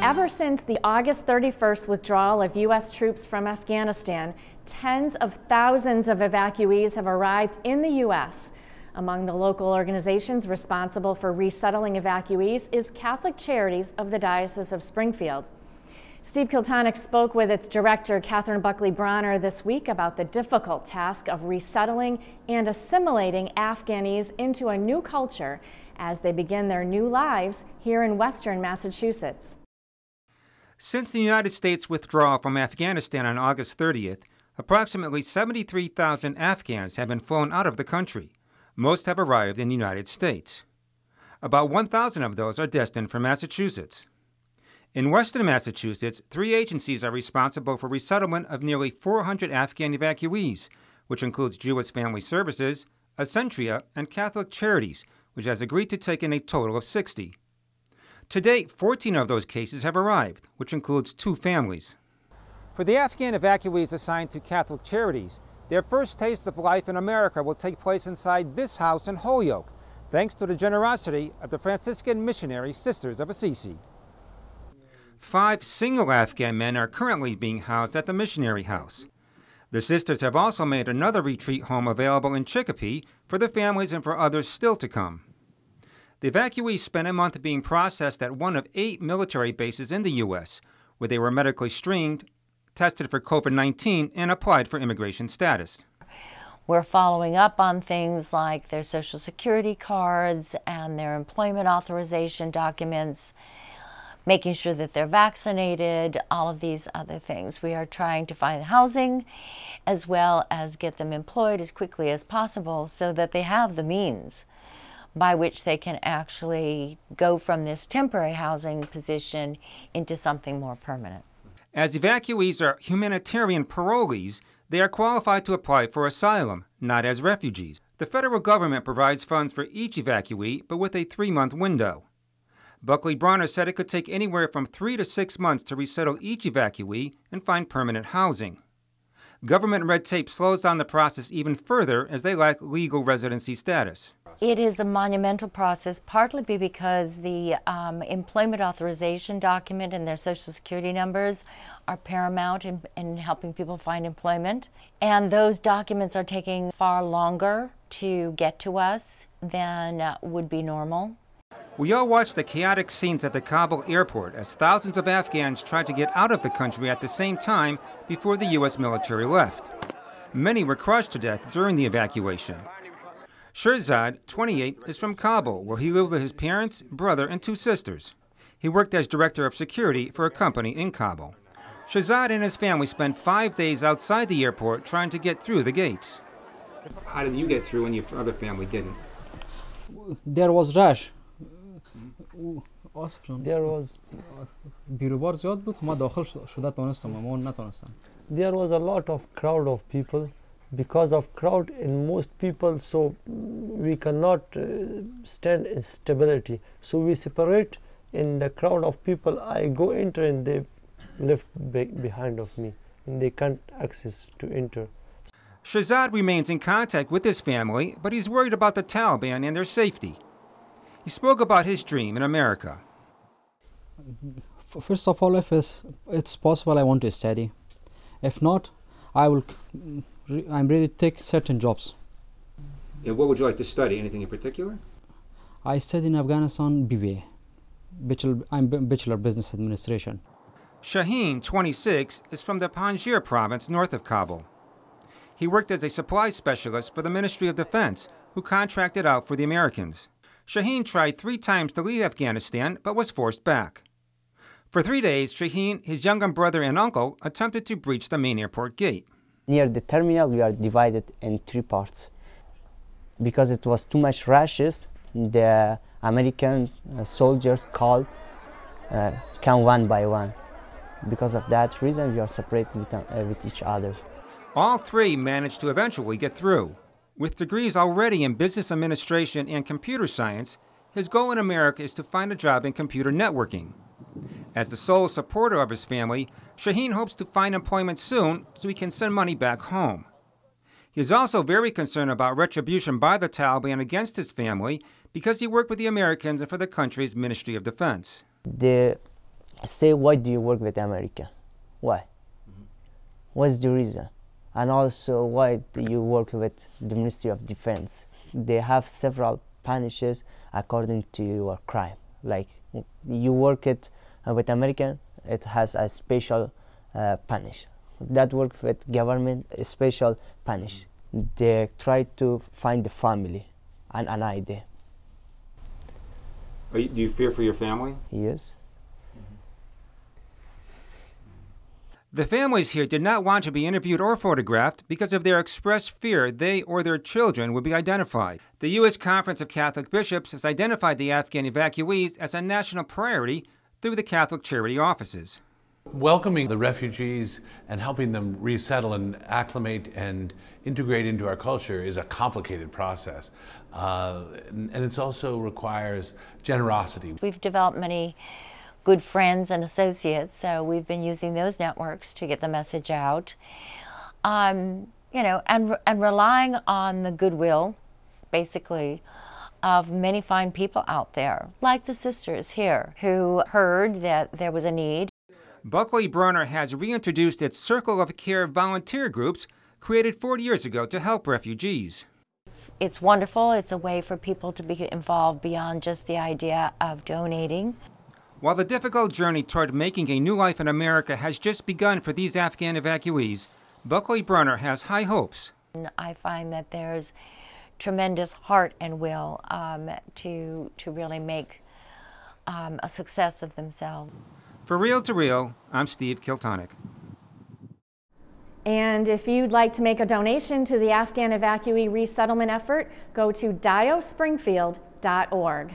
Ever since the August 31st withdrawal of U.S. troops from Afghanistan, tens of thousands of evacuees have arrived in the U.S. Among the local organizations responsible for resettling evacuees is Catholic Charities of the Diocese of Springfield. Steve Kiltonic spoke with its director, Kathryn Buckley-Brawner, this week about the difficult task of resettling and assimilating Afghanis into a new culture as they begin their new lives here in western Massachusetts. Since the United States withdrawal from Afghanistan on August 30th, approximately 73,000 Afghans have been flown out of the country. Most have arrived in the United States. About 1,000 of those are destined for Massachusetts. In western Massachusetts, 3 agencies are responsible for resettlement of nearly 400 Afghan evacuees, which includes Jewish Family Services, Accentria, and Catholic Charities, which has agreed to take in a total of 60. To date, 14 of those cases have arrived, which includes 2 families. For the Afghan evacuees assigned to Catholic Charities, their first taste of life in America will take place inside this house in Holyoke, thanks to the generosity of the Franciscan Missionary Sisters of Assisi. 5 single Afghan men are currently being housed at the missionary house. The sisters have also made another retreat home available in Chicopee for the families and for others still to come. The evacuees spent a month being processed at one of 8 military bases in the U.S., where they were medically screened, tested for COVID-19, and applied for immigration status. We're following up on things like their Social Security cards and their employment authorization documents, making sure that they're vaccinated, all of these other things. We are trying to find housing as well as get them employed as quickly as possible so that they have the means by which they can actually go from this temporary housing position into something more permanent. As evacuees are humanitarian parolees, they are qualified to apply for asylum, not as refugees. The federal government provides funds for each evacuee, but with a 3-month window. Buckley-Brawner said it could take anywhere from 3 to 6 months to resettle each evacuee and find permanent housing. Government red tape slows down the process even further as they lack legal residency status. It is a monumental process, partly because the employment authorization document and their Social Security numbers are paramount in helping people find employment. And those documents are taking far longer to get to us than would be normal. We all watched the chaotic scenes at the Kabul airport as thousands of Afghans tried to get out of the country at the same time before the U.S. military left. Many were crushed to death during the evacuation. Shirzad, 28, is from Kabul, where he lived with his parents, brother, and 2 sisters. He worked as director of security for a company in Kabul. Shirzad and his family spent 5 days outside the airport trying to get through the gates. How did you get through when your other family didn't? There was rush. There was a lot of crowd of people. Because of crowd in most people, so we cannot stand in stability. So we separate in the crowd of people. I go enter and they left behind of me and they can't access to enter. Shirzad remains in contact with his family, but he's worried about the Taliban and their safety. He spoke about his dream in America. First of all, if it's possible, I want to study. If not, I'm ready to take certain jobs. And what would you like to study? Anything in particular? I study in Afghanistan BBA. I'm Bachelor Business Administration. Shaheen, 26, is from the Panjshir province north of Kabul. He worked as a supply specialist for the Ministry of Defense, who contracted out for the Americans. Shaheen tried 3 times to leave Afghanistan, but was forced back. For 3 days, Shaheen, his younger brother, and uncle attempted to breach the main airport gate. Near the terminal, we are divided in 3 parts. Because it was too much rushes, the American soldiers called, come one by one. Because of that reason, we are separated with each other. All 3 managed to eventually get through. With degrees already in business administration and computer science, his goal in America is to find a job in computer networking. As the sole supporter of his family, Shaheen hopes to find employment soon so he can send money back home. He is also very concerned about retribution by the Taliban against his family because he worked with the Americans and for the country's Ministry of Defense. The say, why do you work with America? Why? What's the reason? And also, why do you work with the Ministry of Defense? They have several punishes according to your crime. Like, you work it with American, it has a special punish. That work with government, a special punish. They try to find the family and an ID. Do you fear for your family? Yes. The families here did not want to be interviewed or photographed because of their expressed fear they or their children would be identified. The U.S. Conference of Catholic Bishops has identified the Afghan evacuees as a national priority through the Catholic Charity offices. Welcoming the refugees and helping them resettle and acclimate and integrate into our culture is a complicated process. And it also requires generosity. We've developed many good friends and associates, so we've been using those networks to get the message out. You know, and relying on the goodwill, basically, of many fine people out there, like the sisters here, who heard that there was a need. Buckley-Brawner has reintroduced its Circle of Care volunteer groups created 40 years ago to help refugees. It's wonderful. It's a way for people to be involved beyond just the idea of donating. While the difficult journey toward making a new life in America has just begun for these Afghan evacuees, Buckley-Brawner has high hopes. I find that there's tremendous heart and will to really make a success of themselves. For Real to Real, I'm Steve Kiltonic. And if you'd like to make a donation to the Afghan evacuee resettlement effort, go to diospringfield.org.